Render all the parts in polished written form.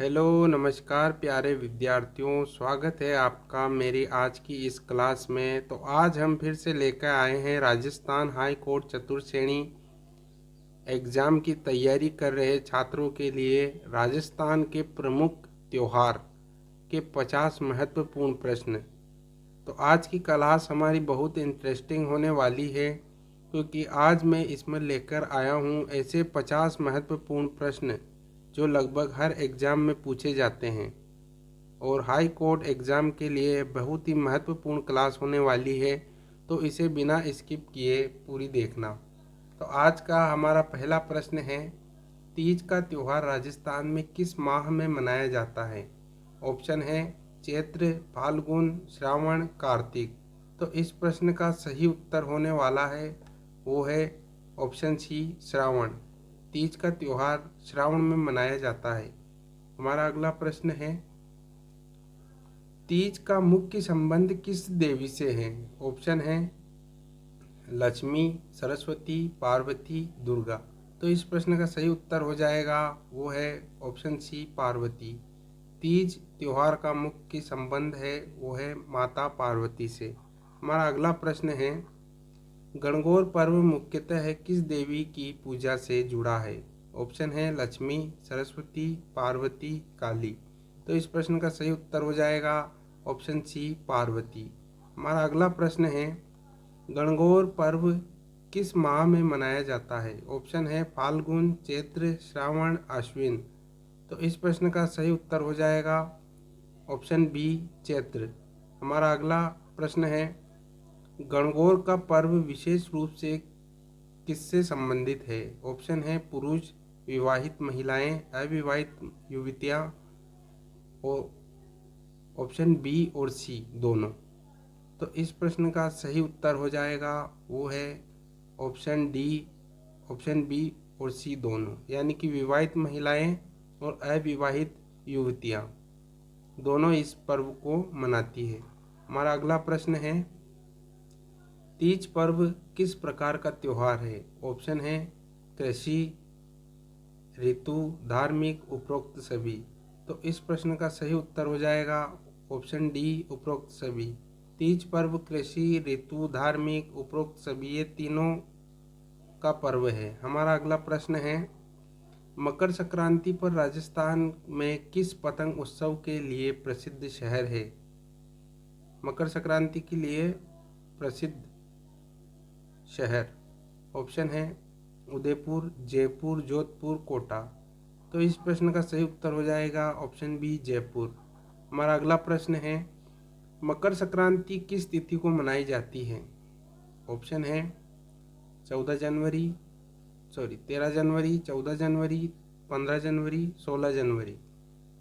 Hello नमस्कार प्यारे विद्यार्थियों, स्वागत है आपका मेरी आज की इस क्लास में। तो आज हम फिर से लेकर आए हैं राजस्थान हाई कोर्ट चतुर्श्रेणी एग्ज़ाम की तैयारी कर रहे छात्रों के लिए राजस्थान के प्रमुख त्योहार के 50 महत्वपूर्ण प्रश्न। तो आज की क्लास हमारी बहुत इंटरेस्टिंग होने वाली है, क्योंकि आज मैं इसमें लेकर आया हूँ ऐसे 50 महत्वपूर्ण प्रश्न जो लगभग हर एग्ज़ाम में पूछे जाते हैं और हाई कोर्ट एग्ज़ाम के लिए बहुत ही महत्वपूर्ण क्लास होने वाली है। तो इसे बिना स्किप किए पूरी देखना। तो आज का हमारा पहला प्रश्न है, तीज का त्यौहार राजस्थान में किस माह में मनाया जाता है? ऑप्शन है चैत्र, फाल्गुन, श्रावण, कार्तिक। तो इस प्रश्न का सही उत्तर होने वाला है वो है ऑप्शन सी, श्रावण। तीज का त्यौहार श्रावण में मनाया जाता है। हमारा अगला प्रश्न है, तीज का मुख्य संबंध किस देवी से है? ऑप्शन है लक्ष्मी, सरस्वती, पार्वती, दुर्गा। तो इस प्रश्न का सही उत्तर हो जाएगा वो है ऑप्शन सी, पार्वती। तीज त्योहार का मुख्य संबंध है वो है माता पार्वती से। हमारा अगला प्रश्न है, गणगौर पर्व मुख्यतः किस देवी की पूजा से जुड़ा है? ऑप्शन है लक्ष्मी, सरस्वती, पार्वती, काली। तो इस प्रश्न का सही उत्तर हो जाएगा ऑप्शन सी, पार्वती। हमारा अगला प्रश्न है, गणगौर पर्व किस माह में मनाया जाता है? ऑप्शन है फाल्गुन, चैत्र, श्रावण, आश्विन। तो इस प्रश्न का सही उत्तर हो जाएगा ऑप्शन बी, चैत्र। हमारा अगला प्रश्न है, गणगौर का पर्व विशेष रूप से किससे संबंधित है? ऑप्शन है पुरुष, विवाहित महिलाएं, अविवाहित युवतियां, और ऑप्शन बी और सी दोनों। तो इस प्रश्न का सही उत्तर हो जाएगा वो है ऑप्शन डी, ऑप्शन बी और सी दोनों, यानी कि विवाहित महिलाएं और अविवाहित युवतियां दोनों इस पर्व को मनाती है। हमारा अगला प्रश्न है, तीज पर्व किस प्रकार का त्योहार है? ऑप्शन है कृषि, ऋतु, धार्मिक, उपरोक्त सभी। तो इस प्रश्न का सही उत्तर हो जाएगा ऑप्शन डी, उपरोक्त सभी। तीज पर्व कृषि, ऋतु, धार्मिक, उपरोक्त सभी ये तीनों का पर्व है। हमारा अगला प्रश्न है, मकर संक्रांति पर राजस्थान में किस पतंग उत्सव के लिए प्रसिद्ध शहर है? मकर संक्रांति के लिए प्रसिद्ध शहर ऑप्शन है उदयपुर, जयपुर, जोधपुर, कोटा। तो इस प्रश्न का सही उत्तर हो जाएगा ऑप्शन बी, जयपुर। हमारा अगला प्रश्न है, मकर संक्रांति किस तिथि को मनाई जाती है? ऑप्शन है 13 जनवरी, 14 जनवरी, 15 जनवरी, 16 जनवरी।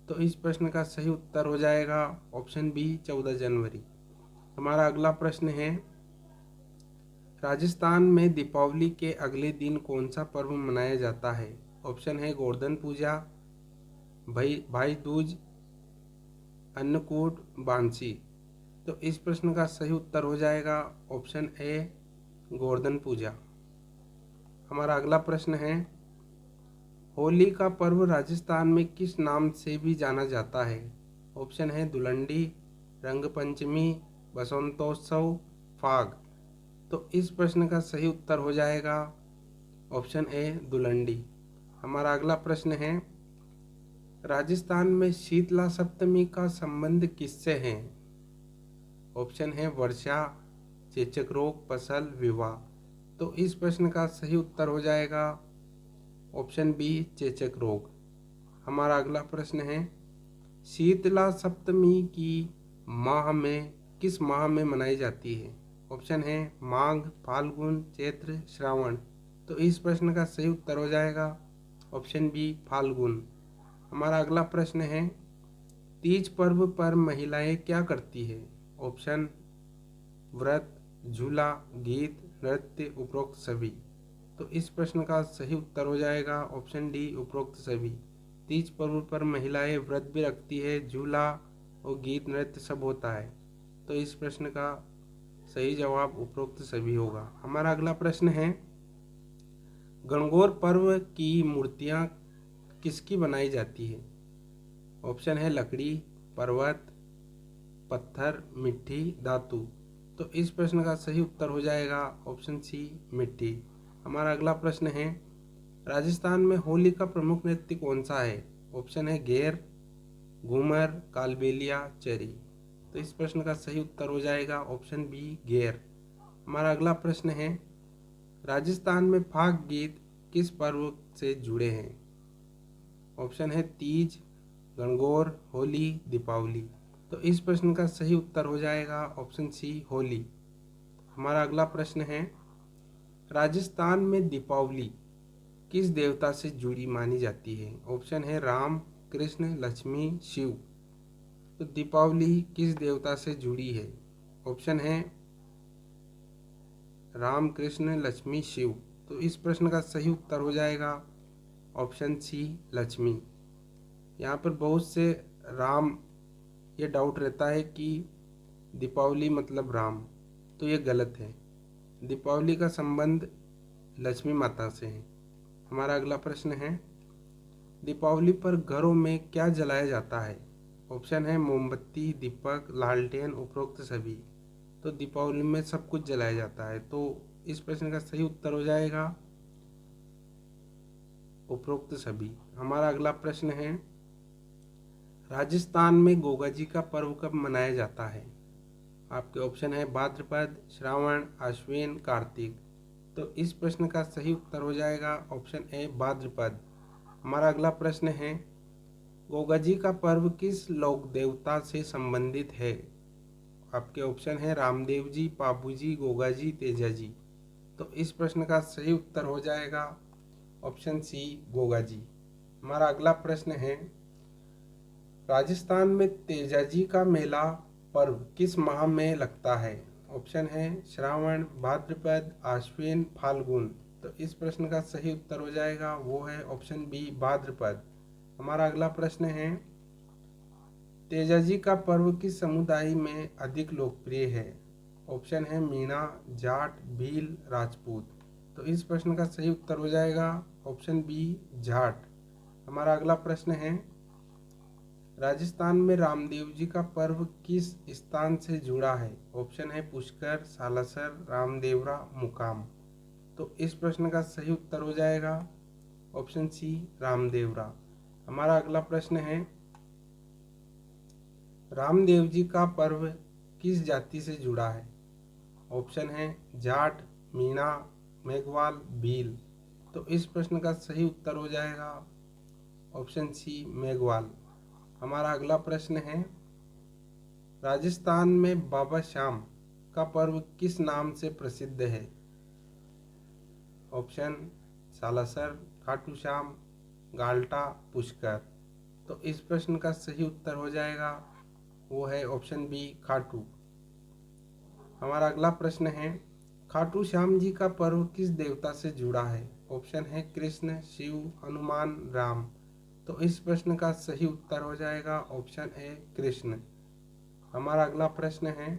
तो इस प्रश्न का सही उत्तर हो जाएगा ऑप्शन बी, 14 जनवरी। हमारा अगला प्रश्न है, राजस्थान में दीपावली के अगले दिन कौन सा पर्व मनाया जाता है? ऑप्शन है गोवर्धन पूजा, भाई दूज, अन्नकूट, बांसी। तो इस प्रश्न का सही उत्तर हो जाएगा ऑप्शन ए, गोवर्धन पूजा। हमारा अगला प्रश्न है, होली का पर्व राजस्थान में किस नाम से भी जाना जाता है? ऑप्शन है धुलंडी, रंग पंचमी, बसंतोत्सव, फाग। तो इस प्रश्न का सही उत्तर हो जाएगा ऑप्शन ए, धुलंडी। हमारा अगला प्रश्न है, राजस्थान में शीतला सप्तमी का संबंध किससे है? ऑप्शन है वर्षा, चेचक रोग, फसल, विवाह। तो इस प्रश्न का सही उत्तर हो जाएगा ऑप्शन बी, चेचक रोग। हमारा अगला प्रश्न है, शीतला सप्तमी की माह में किस माह में मनाई जाती है? ऑप्शन है माघ, फाल्गुन, चैत्र, श्रावण। तो इस प्रश्न का सही उत्तर हो जाएगा ऑप्शन बी, फाल्गुन। हमारा अगला प्रश्न है, तीज पर्व पर महिलाएं क्या करती है? ऑप्शन व्रत, झूला, गीत, नृत्य, उपरोक्त सभी। तो इस प्रश्न का सही उत्तर हो जाएगा ऑप्शन डी, उपरोक्त सभी। तीज पर्व पर महिलाएं व्रत भी रखती है, झूला और गीत नृत्य सब होता है। तो इस प्रश्न का सही जवाब उपरोक्त सभी होगा। हमारा अगला प्रश्न है, गणगौर पर्व की मूर्तियां किसकी बनाई जाती है? ऑप्शन है लकड़ी, पर्वत, पत्थर, मिट्टी, धातु। तो इस प्रश्न का सही उत्तर हो जाएगा ऑप्शन सी मिट्टी। हमारा अगला प्रश्न है, राजस्थान में होली का प्रमुख नृत्य कौन सा है? ऑप्शन है घेर, घूमर, कालबेलिया, चेरी। तो इस प्रश्न का सही उत्तर हो जाएगा ऑप्शन बी घेर। हमारा अगला प्रश्न है, राजस्थान में फाग गीत किस पर्व से जुड़े हैं? ऑप्शन है तीज, गणगौर, होली, दीपावली। तो इस प्रश्न का सही उत्तर हो जाएगा ऑप्शन सी होली। हमारा अगला प्रश्न है, राजस्थान में दीपावली किस देवता से जुड़ी मानी जाती है? ऑप्शन है राम, कृष्ण, लक्ष्मी, शिव। तो दीपावली किस देवता से जुड़ी है? ऑप्शन है राम, कृष्ण, लक्ष्मी, शिव। तो इस प्रश्न का सही उत्तर हो जाएगा ऑप्शन सी लक्ष्मी। यहाँ पर बहुत से राम, ये डाउट रहता है कि दीपावली मतलब राम, तो ये गलत है। दीपावली का संबंध लक्ष्मी माता से है। हमारा अगला प्रश्न है, दीपावली पर घरों में क्या जलाया जाता है? ऑप्शन है मोमबत्ती, दीपक, लालटेन, उपरोक्त सभी। तो दीपावली में सब कुछ जलाया जाता है। तो इस प्रश्न का सही उत्तर हो जाएगा उपरोक्त सभी। हमारा अगला प्रश्न है, राजस्थान में गोगा जी का पर्व कब मनाया जाता है? आपके ऑप्शन है भाद्रपद, श्रावण, आश्विन, कार्तिक। तो इस प्रश्न का सही उत्तर हो जाएगा ऑप्शन ए भाद्रपद। हमारा अगला प्रश्न है, गोगा जी का पर्व किस लोक देवता से संबंधित है? आपके ऑप्शन है रामदेव जी, पापू जी, गोगा जी, तेजा जी। तो इस प्रश्न का सही उत्तर हो जाएगा ऑप्शन सी गोगा जी। हमारा अगला प्रश्न है, राजस्थान में तेजा जी का मेला पर्व किस माह में लगता है? ऑप्शन है श्रावण, भाद्रपद, आश्विन, फाल्गुन। तो इस प्रश्न का सही उत्तर हो जाएगा वो है ऑप्शन बी भाद्रपद। हमारा अगला प्रश्न है, तेजा जी का पर्व किस समुदाय में अधिक लोकप्रिय है? ऑप्शन है मीणा, जाट, भील, राजपूत। तो इस प्रश्न का सही उत्तर हो जाएगा ऑप्शन बी जाट। हमारा अगला प्रश्न है, राजस्थान में रामदेव जी का पर्व किस स्थान से जुड़ा है? ऑप्शन है पुष्कर, सालासर, रामदेवरा, मुकाम। तो इस प्रश्न का सही उत्तर हो जाएगा ऑप्शन सी रामदेवरा। हमारा अगला प्रश्न है, रामदेव जी का पर्व किस जाति से जुड़ा है? ऑप्शन है जाट, मीणा, मेघवाल, भील। तो इस प्रश्न का सही उत्तर हो जाएगा ऑप्शन सी मेघवाल। हमारा अगला प्रश्न है, राजस्थान में बाबा श्याम का पर्व किस नाम से प्रसिद्ध है? ऑप्शन सालासर, खाटू श्याम, गाल्टा, पुष्कर। तो इस प्रश्न का सही उत्तर हो जाएगा वो है ऑप्शन बी खाटू। हमारा अगला प्रश्न है, खाटू श्याम जी का पर्व किस देवता से जुड़ा है? ऑप्शन है कृष्ण, शिव, हनुमान, राम। तो इस प्रश्न का सही उत्तर हो जाएगा ऑप्शन ए कृष्ण। हमारा अगला प्रश्न है,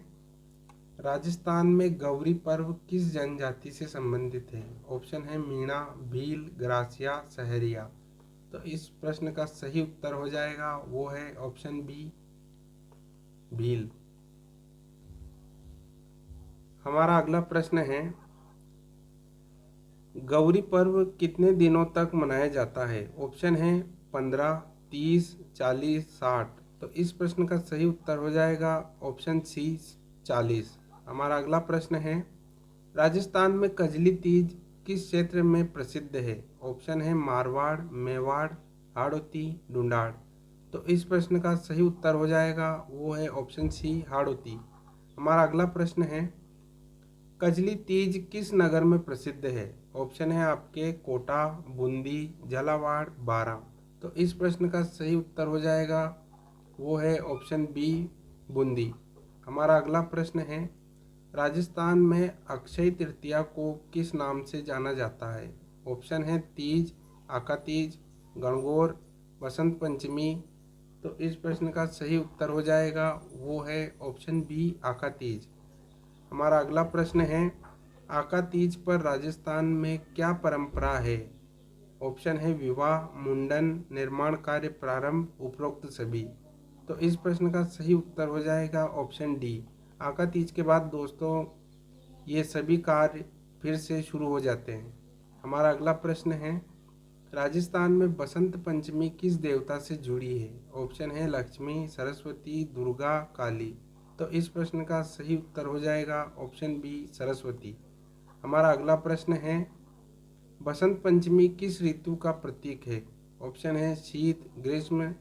राजस्थान में गौरी पर्व किस जनजाति से संबंधित है? ऑप्शन है मीणा, भील, ग्रासिया, सहरिया। तो इस प्रश्न का सही उत्तर हो जाएगा वो है ऑप्शन बी भील। हमारा अगला प्रश्न है, गौरी पर्व कितने दिनों तक मनाया जाता है? ऑप्शन है 15, 30, 40, 60। तो इस प्रश्न का सही उत्तर हो जाएगा ऑप्शन सी 40। हमारा अगला प्रश्न है, राजस्थान में कजली तीज किस क्षेत्र में प्रसिद्ध है? ऑप्शन है मारवाड़, मेवाड़, हाड़ौती, ढूंढाड़। तो इस प्रश्न का सही उत्तर हो जाएगा वो है ऑप्शन सी हाड़ौती। हमारा अगला प्रश्न है, कजली तीज किस नगर में प्रसिद्ध है? ऑप्शन है आपके कोटा, बूंदी, झालावाड़, बारां। तो इस प्रश्न का सही उत्तर हो जाएगा वो है ऑप्शन बी बूंदी। हमारा अगला प्रश्न है, राजस्थान में अक्षय तृतीया को किस नाम से जाना जाता है? ऑप्शन है तीज, आका तीज, गणगौर, बसंत पंचमी। तो इस प्रश्न का सही उत्तर हो जाएगा वो है ऑप्शन बी आका तीज। हमारा अगला प्रश्न है, आका तीज पर राजस्थान में क्या परंपरा है? ऑप्शन है विवाह, मुंडन, निर्माण कार्य प्रारंभ, उपरोक्त सभी। तो इस प्रश्न का सही उत्तर हो जाएगा ऑप्शन डी। आका तीज के बाद दोस्तों ये सभी कार्य फिर से शुरू हो जाते हैं। हमारा अगला प्रश्न है, राजस्थान में बसंत पंचमी किस देवता से जुड़ी है? ऑप्शन है लक्ष्मी, सरस्वती, दुर्गा, काली। तो इस प्रश्न का सही उत्तर हो जाएगा ऑप्शन बी, सरस्वती। हमारा अगला प्रश्न है, बसंत पंचमी किस ऋतु का प्रतीक है? ऑप्शन है शीत, ग्रीष्म,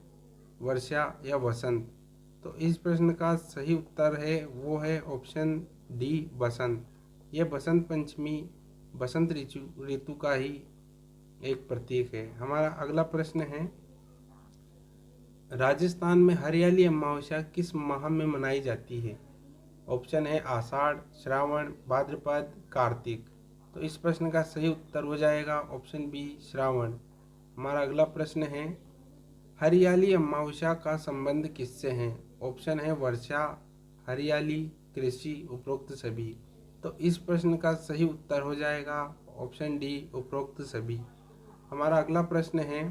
वर्षा या वसंत। तो इस प्रश्न का सही उत्तर है वो है ऑप्शन डी, बसंत। यह बसंत पंचमी बसंत ऋतु का ही एक प्रतीक है। हमारा अगला प्रश्न है, राजस्थान में हरियाली अमावस्या किस माह में मनाई जाती है? ऑप्शन है आषाढ़, श्रावण, भाद्रपद, कार्तिक। तो इस प्रश्न का सही उत्तर हो जाएगा ऑप्शन बी, श्रावण। हमारा अगला प्रश्न है, हरियाली अमावस्या का संबंध किससे है? ऑप्शन है वर्षा, हरियाली, कृषि, उपरोक्त सभी। तो इस प्रश्न का सही उत्तर हो जाएगा ऑप्शन डी, उपरोक्त सभी। हमारा अगला प्रश्न है,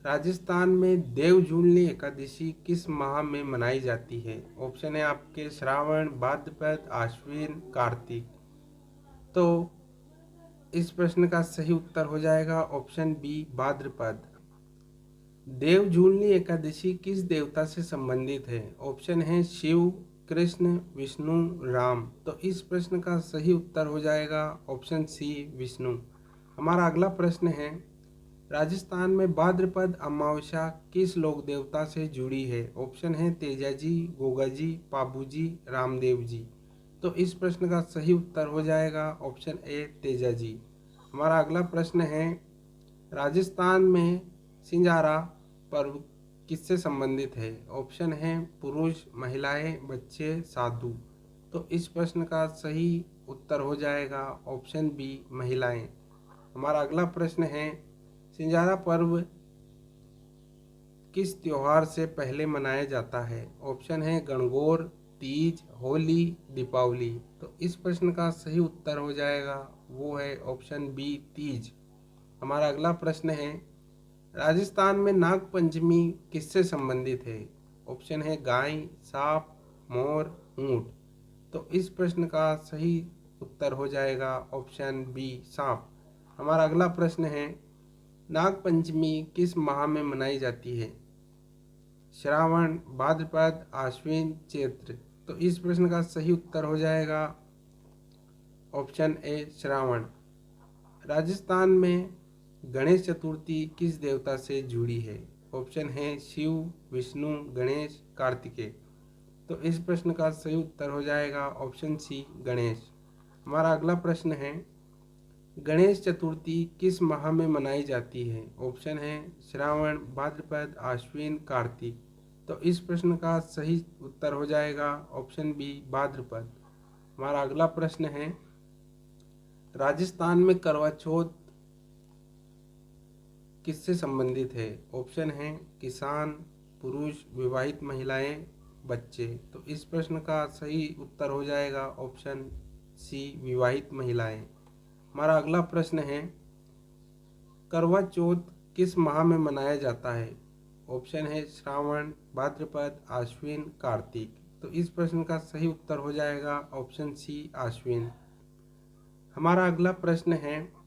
राजस्थान में देवजूलनी एकादशी किस माह में मनाई जाती है? ऑप्शन है आपके श्रावण, भाद्रपद, आश्विन, कार्तिक। तो इस प्रश्न का सही उत्तर हो जाएगा ऑप्शन बी, भाद्रपद। देवजूलनी एकादशी किस देवता से संबंधित है? ऑप्शन है शिव, कृष्ण, विष्णु, राम। तो इस प्रश्न का सही उत्तर हो जाएगा ऑप्शन सी, विष्णु। हमारा अगला प्रश्न है, राजस्थान में भाद्रपद अमावस्या किस लोक देवता से जुड़ी है? ऑप्शन है तेजाजी, गोगाजी, पाबूजी, रामदेव जी। तो इस प्रश्न का सही उत्तर हो जाएगा ऑप्शन ए, तेजाजी। हमारा अगला प्रश्न है, राजस्थान में सिंजारा पर्व किससे संबंधित है? ऑप्शन है पुरुष, महिलाएं, बच्चे, साधु। तो इस प्रश्न का सही उत्तर हो जाएगा ऑप्शन बी, महिलाएं। हमारा अगला प्रश्न है, सिंजारा पर्व किस त्योहार से पहले मनाया जाता है? ऑप्शन है गणगौर, तीज, होली, दीपावली। तो इस प्रश्न का सही उत्तर हो जाएगा वो है ऑप्शन बी, तीज। हमारा अगला प्रश्न है, राजस्थान में नाग पंचमी किससे संबंधित है? ऑप्शन है गाय, सांप, मोर, ऊंट। तो इस प्रश्न का सही उत्तर हो जाएगा ऑप्शन बी, सांप। हमारा अगला प्रश्न है, नाग पंचमी किस माह में मनाई जाती है? श्रावण, भाद्रपद, आश्विन, चैत्र। तो इस प्रश्न का सही उत्तर हो जाएगा ऑप्शन ए, श्रावण। राजस्थान में गणेश चतुर्थी किस देवता से जुड़ी है? ऑप्शन है शिव, विष्णु, गणेश, कार्तिकेय। तो इस प्रश्न का सही उत्तर हो जाएगा ऑप्शन सी, गणेश। हमारा अगला प्रश्न है, गणेश चतुर्थी किस माह में मनाई जाती है? ऑप्शन है श्रावण, भाद्रपद, आश्विन, कार्तिक। तो इस प्रश्न का सही उत्तर हो जाएगा ऑप्शन बी, भाद्रपद। हमारा अगला प्रश्न है, राजस्थान में करवा चौथ किससे संबंधित है? ऑप्शन है किसान, पुरुष, विवाहित महिलाएं, बच्चे। तो इस प्रश्न का सही उत्तर हो जाएगा ऑप्शन सी, विवाहित महिलाएं। हमारा अगला प्रश्न है, करवा चौथ किस माह में मनाया जाता है? ऑप्शन है श्रावण, भाद्रपद, आश्विन, कार्तिक। तो इस प्रश्न का सही उत्तर हो जाएगा ऑप्शन सी, आश्विन। हमारा अगला प्रश्न है,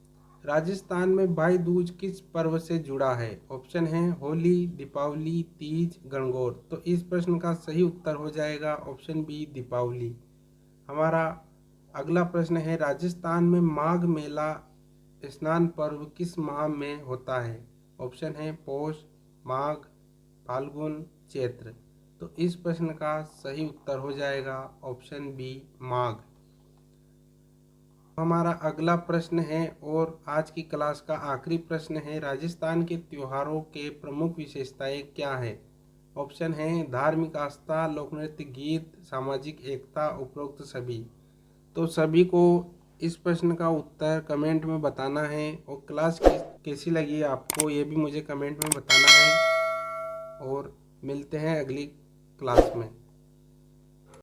राजस्थान में भाई दूज किस पर्व से जुड़ा है? ऑप्शन है होली, दीपावली, तीज, गणगौर। तो इस प्रश्न का सही उत्तर हो जाएगा ऑप्शन बी, दीपावली। हमारा अगला प्रश्न है, राजस्थान में माघ मेला स्नान पर्व किस माह में होता है? ऑप्शन है पौष, माघ, फाल्गुन, चैत्र। तो इस प्रश्न का सही उत्तर हो जाएगा ऑप्शन बी, माघ। हमारा अगला प्रश्न है और आज की क्लास का आखिरी प्रश्न है, राजस्थान के त्योहारों के प्रमुख विशेषताएं क्या है? ऑप्शन है धार्मिक आस्था, लोक नृत्य, गीत, सामाजिक एकता, उपरोक्त सभी। तो सभी को इस प्रश्न का उत्तर कमेंट में बताना है और क्लास कैसी लगी आपको ये भी मुझे कमेंट में बताना है। और मिलते हैं अगली क्लास में।